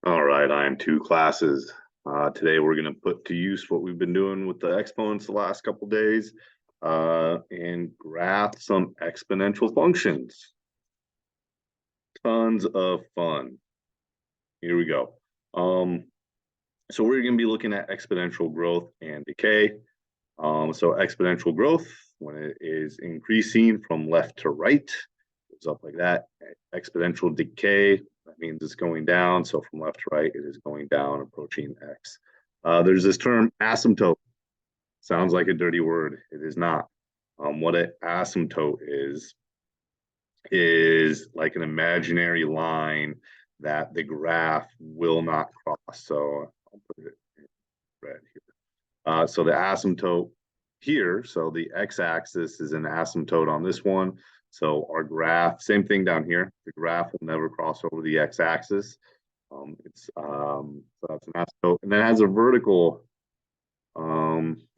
All right, IM2 classes. Today we're going to put to use what we've been doing with the exponents the last couple days and graph some exponential functions. Tons of fun. Here we go. So we're going to be looking at exponential growth and decay. So exponential growth, when it is increasing from left to right, goes up like that. Exponential decay, that means it's going down. So from left to right, it is going down, approaching x. There's this term asymptote. Sounds like a dirty word. It is not. What an asymptote is like an imaginary line that the graph will not cross. So I'll put it in red here. So the asymptote here, so the x-axis is an asymptote on this one. So our graph, same thing down here. The graph will never cross over the x-axis. So that's an asymptote, and then it has a vertical.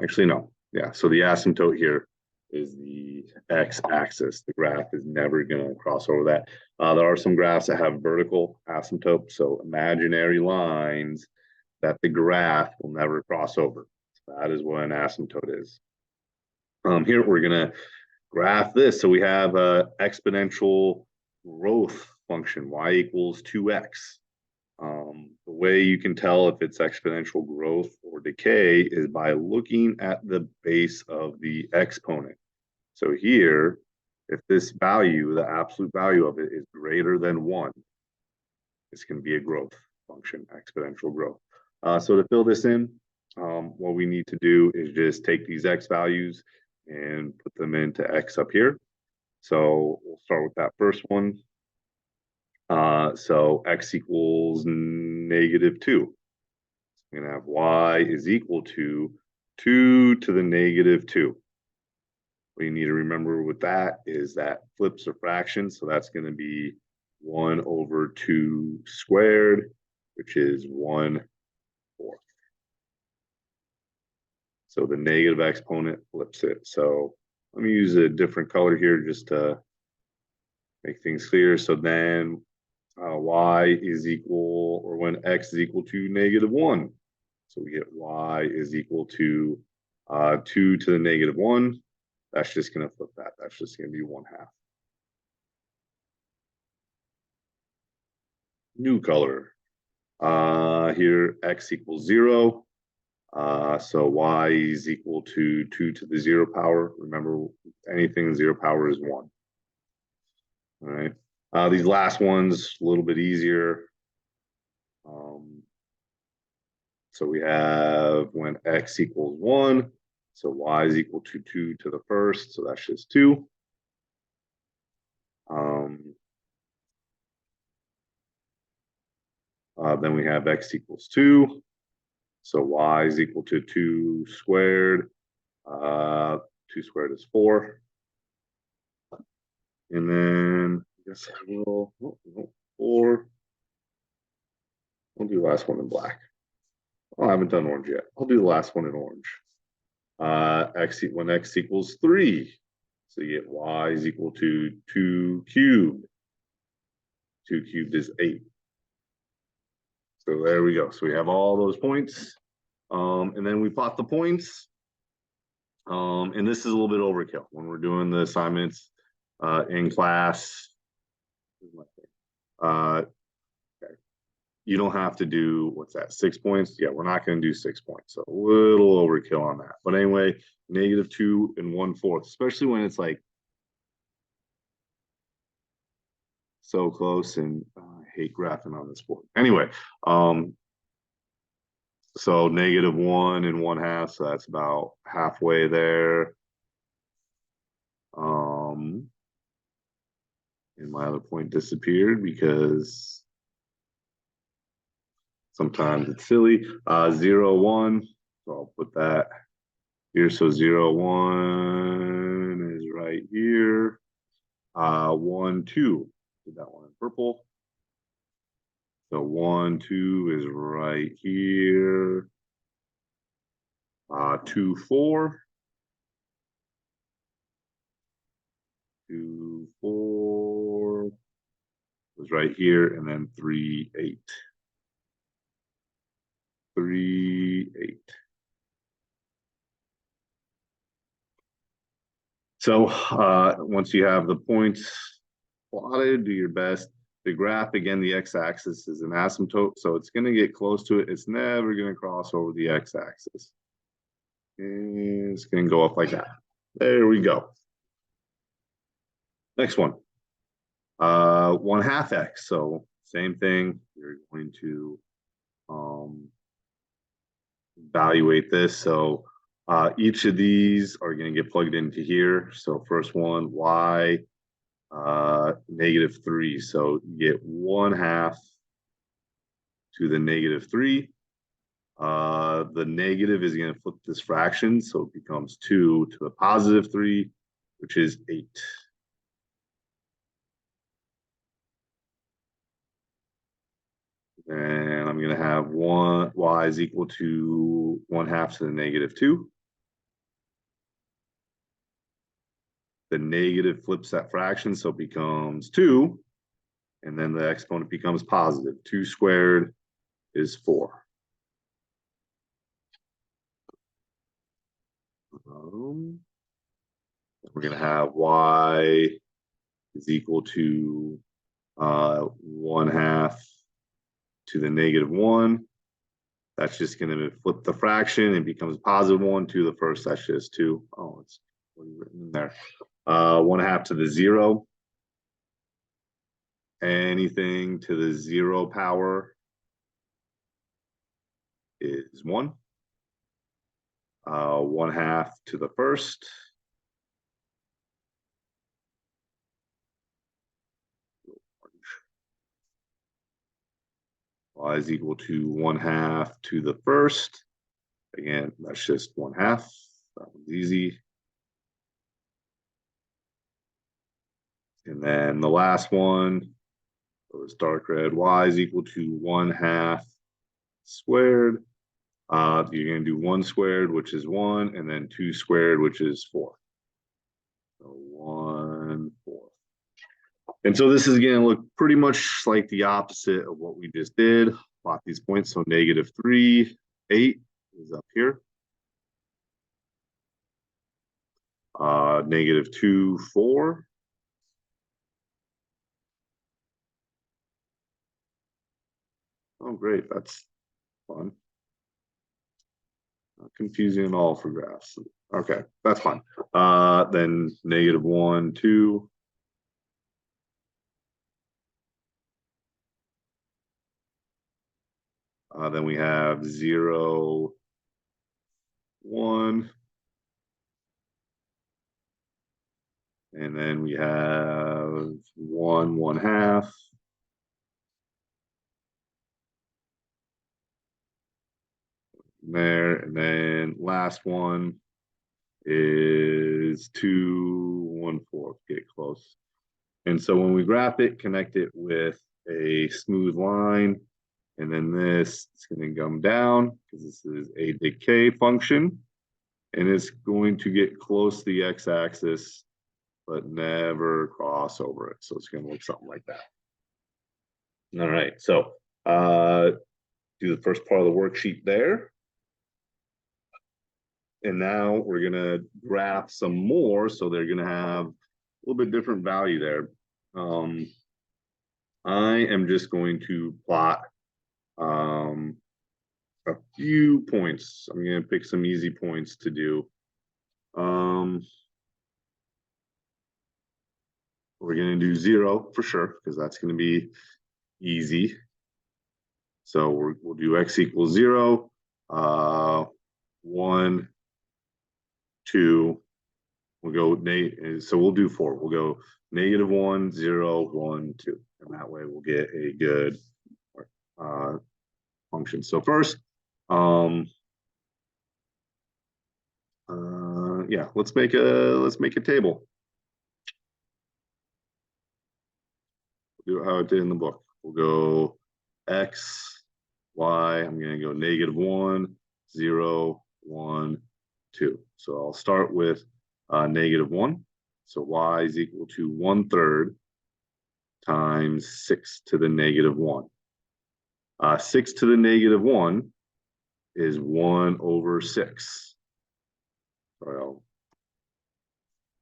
Actually, no, yeah. So the asymptote here is the x-axis. The graph is never going to cross over that. There are some graphs that have vertical asymptotes, so imaginary lines that the graph will never cross over. That is what an asymptote is. Here we're going to graph this. So we have an exponential growth function, y equals 2x. The way you can tell if it's exponential growth or decay is by looking at the base of the exponent. So here, if this value, the absolute value of it, is greater than 1, it's going to be a growth function, exponential growth. So to fill this in, what we need to do is just take these x values and put them into x up here. So we'll start with that first one. So x equals -2. I'm going to have y is equal to 2 to the -2. What you need to remember with that is that flips a fraction. So that's going to be 1 over 2 squared, which is 1/4. So the negative exponent flips it. So let me use a different color here just to make things clear. So then y is equal, or when x is equal to -1. So we get y is equal to 2 to the -1. That's just going to flip that. That's just going to be 1/2. New color. Here, x equals 0. So y is equal to 2 to the 0 power. Remember, anything 0 power is 1. All right. These last ones, a little bit easier. So we have when x equals 1, so y is equal to 2 to the first, so that's just 2. Then we have x equals 2, so y is equal to 2 squared. 2 squared is 4. And then I guess I will, 4. We'll do the last one in black. Oh, I haven't done orange yet. I'll do the last one in orange. When x equals 3, so you get y is equal to 2 cubed. 2 cubed is 8. So there we go. So we have all those points. And then we plot the points. And this is a little bit overkill when we're doing the assignments in class. You don't have to do, what's that, 6 points? Yeah, we're not going to do 6 points. So a little overkill on that. But anyway, -2 and 1/4, especially when it's like so close, and I hate graphing on this board. Anyway, so -1 and 1/2, so that's about halfway there. And my other point disappeared because sometimes it's silly. 0, 1, so I'll put that here. So 0, 1 is right here. 1, 2, did that one in purple. So 1, 2 is right here. 2, 4. 2, 4 was right here, and then 3, 8. 3, 8. So once you have the points plotted, do your best. The graph, again, the x-axis is an asymptote, so it's going to get close to it. It's never going to cross over the x-axis. It's going to go up like that. There we go. Next one. 1/2 x. So same thing. You're going to evaluate this. So each of these are going to get plugged into here. So first one, y -3. So you get 1/2 to the -3. The negative is going to flip this fraction, so it becomes 2 to the +3, which is 8. And I'm going to have y is equal to 1/2 to the -2. The negative flips that fraction, so it becomes 2. And then the exponent becomes positive. 2 squared is 4. We're going to have y is equal to 1/2 to the -1. That's just going to flip the fraction and becomes +1 to the first. That's just 2. Oh, it's written in there. 1/2 to the 0. Anything to the 0 power is 1. 1/2 to the first. Y is equal to 1/2 to the first. Again, that's just 1/2. That one's easy. And then the last one was dark red. Y is equal to 1/2 squared. You're going to do 1 squared, which is 1, and then 2 squared, which is 4. So 1/4. And so this is going to look pretty much like the opposite of what we just did. Plot these points. So -3, 8 is up here. -2, 4. Oh, great. That's fun. Not confusing at all for graphs. Okay, that's fine. Then -1, 2. Then we have 0, 1. And then we have 1, 1/2. There, and then last one is 2, 1/4. Get close. And so when we graph it, connect it with a smooth line, and then this is going to come down because this is a decay function, and it's going to get close to the x-axis, but never cross over it. So it's going to look something like that. All right, so do the first part of the worksheet there. And now we're going to graph some more, so they're going to have a little bit different value there. I am just going to plot a few points. I'm going to pick some easy points to do. We're going to do 0 for sure, because that's going to be easy. So we'll do x equals 0, 1, 2. We'll go so we'll do 4. We'll go -1, 0, 1, 2, and that way we'll get a good function. So first, yeah, let's make a table. We'll do how it did in the book. We'll go x, y. I'm going to go -1, 0, 1, 2. So I'll start with -1. So y is equal to 1/3 times 6 to the -1. 6 to the -1 is 1/6. So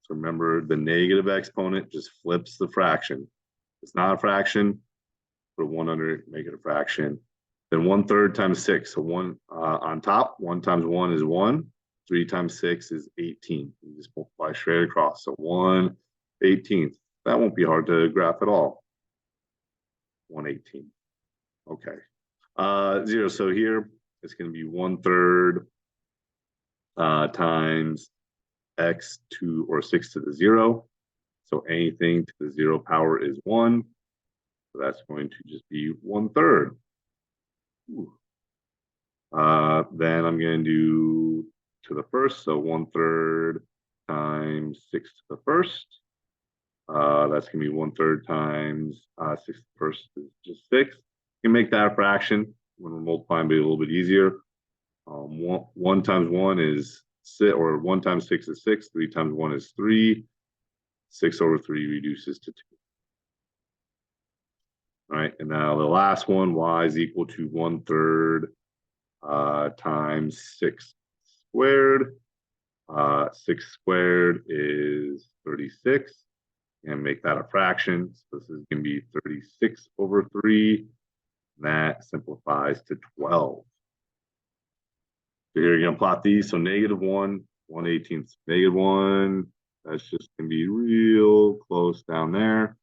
remember, the negative exponent just flips the fraction. It's not a fraction, put 1 under it, make it a fraction. Then 1/3 times 6. So one on top, 1 times 1 is 1. 3 times 6 is 18. You just multiply straight across. So 1/18. That won't be hard to graph at all. 1/18. Okay. 0. So here it's going to be 1/3 times x to or 6 to the 0. So anything to the 0 power is 1. So that's going to just be 1/3. Then I'm going to do to the first. So 1/3 times 6 to the first. That's going to be 1/3 times 6 to the first is just 6. You can make that a fraction when we're multiplying, be a little bit easier. 1 times 1 is 6, or 1 times 6 is 6. 3 times 1 is 3. 6/3 reduces to 2. All right, and now the last one, y is equal to 1/3 times 6 squared. 6 squared is 36. And make that a fraction. So this is going to be 36/3. And that simplifies to 12. So here you're going to plot these. So -1, 1/18. -1, that's just going to be real close down there.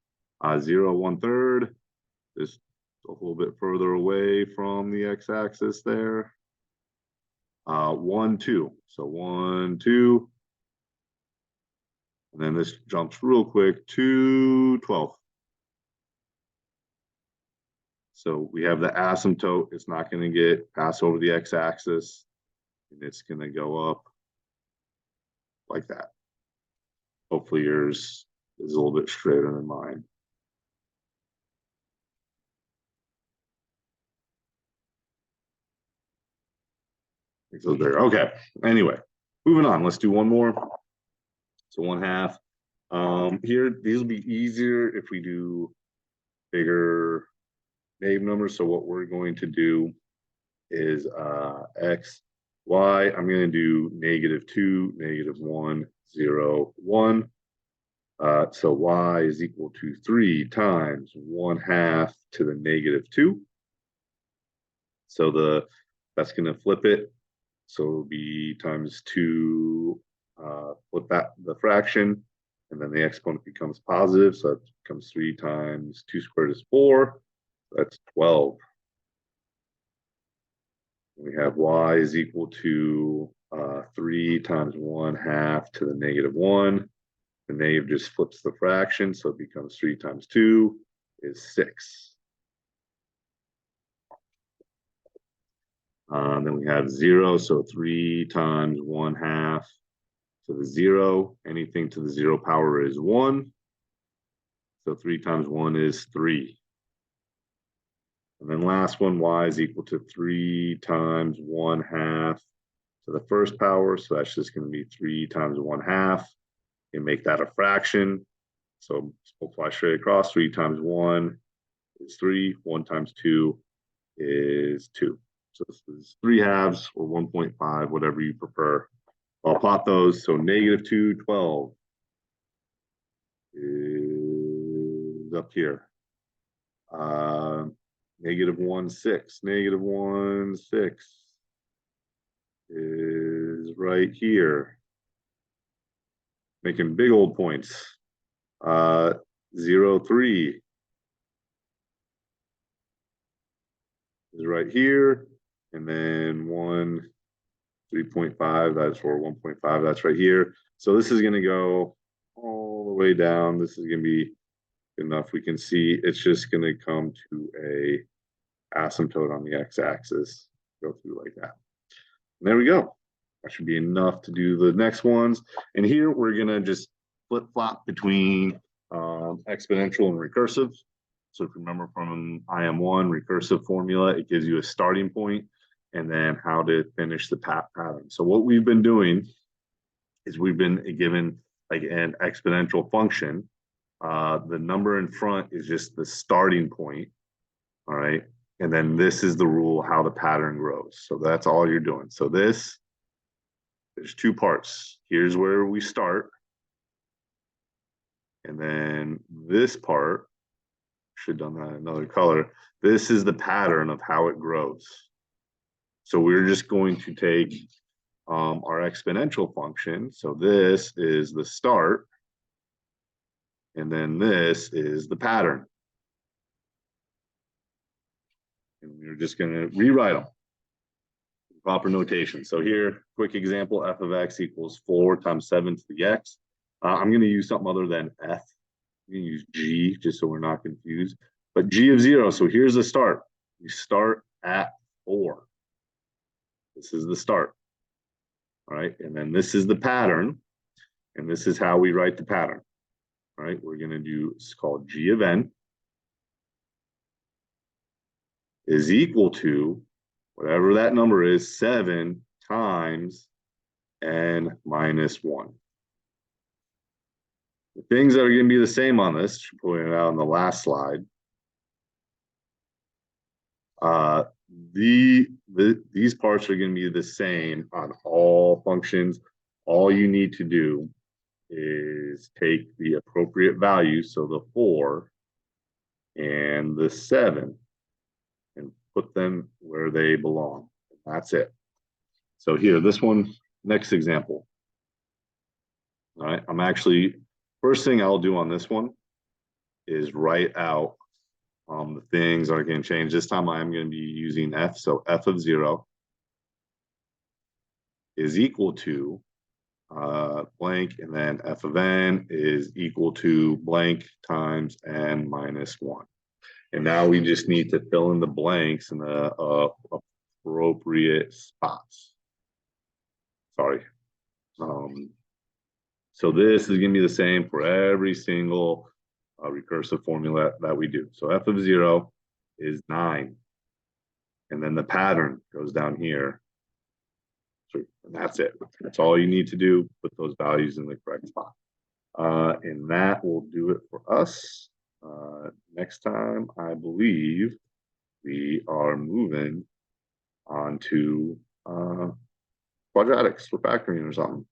0, 1/3. Just a little bit further away from the x-axis there. 1, 2. So 1, 2. And then this jumps real quick to 12. So we have the asymptote. It's not going to pass over the x-axis. And it's going to go up like that. Hopefully yours is a little bit straighter than mine. It goes there. Okay. Anyway, moving on. Let's do one more. So 1/2. Here, these will be easier if we do bigger negative numbers. So what we're going to do is x, y. I'm going to do -2, -1, 0, 1. So y is equal to 3 times 1/2 to the -2. So that's going to flip it. So it'll be times 2, flip the fraction, and then the exponent becomes positive. So that becomes 3 times 2 squared is 4. That's 12. We have y is equal to 3 times 1/2 to the -1. The negative just flips the fraction, so it becomes 3 times 2 is 6. Then we have 0, so 3 times 1/2 to the 0. Anything to the 0 power is 1. So 3 times 1 is 3. And then last one, y is equal to 3 times 1/2 to the first power. So that's just going to be 3 times 1/2. You make that a fraction. So multiply straight across. 3 times 1 is 3. 1 times 2 is 2. So this is 3/2 or 1.5, whatever you prefer. I'll plot those. So -2, 12 is up here. -1, 6. -1, 6 is right here. Making big old points. 0, 3 is right here. And then 1, 3.5, that's for 1.5, that's right here. So this is going to go all the way down. This is going to be good enough. We can see it's just going to come to a asymptote on the x-axis, go through like that. And there we go. That should be enough to do the next ones. And here we're going to just flip-flop between exponential and recursive. So if you remember from IM1 recursive formula, it gives you a starting point and then how to finish the pattern. So what we've been doing is we've been given like an exponential function. The number in front is just the starting point. All right. And then this is the rule how the pattern grows. So that's all you're doing. So this, there's two parts. Here's where we start. And then this part, should have done that another color. This is the pattern of how it grows. So we're just going to take our exponential function. So this is the start. And then this is the pattern. And we're just going to rewrite them. Proper notation. So here, quick example, f of x equals 4 times 7 to the x. I'm going to use something other than f. I'm going to use g, just so we're not confused. But g of 0, so here's the start. We start at 4. This is the start. All right, and then this is the pattern. And this is how we write the pattern. All right, we're going to do, it's called g of n is equal to whatever that number is, 7 times n minus 1. The things that are going to be the same on this, I pointed out on the last slide, these parts are going to be the same on all functions. All you need to do is take the appropriate values, so the 4 and the 7, and put them where they belong. That's it. So here, this one, next example. All right, I'm actually, first thing I'll do on this one is write out the things are going to change. This time I'm going to be using f. So f of 0 is equal to blank, and then f of n is equal to blank times n minus 1. And now we just need to fill in the blanks in the appropriate spots. Sorry. So this is going to be the same for every single recursive formula that we do. So f of 0 is 9. And then the pattern goes down here. So that's it. That's all you need to do. Put those values in the correct spot. And that will do it for us. Next time, I believe we are moving on to quadratics for factoring or something.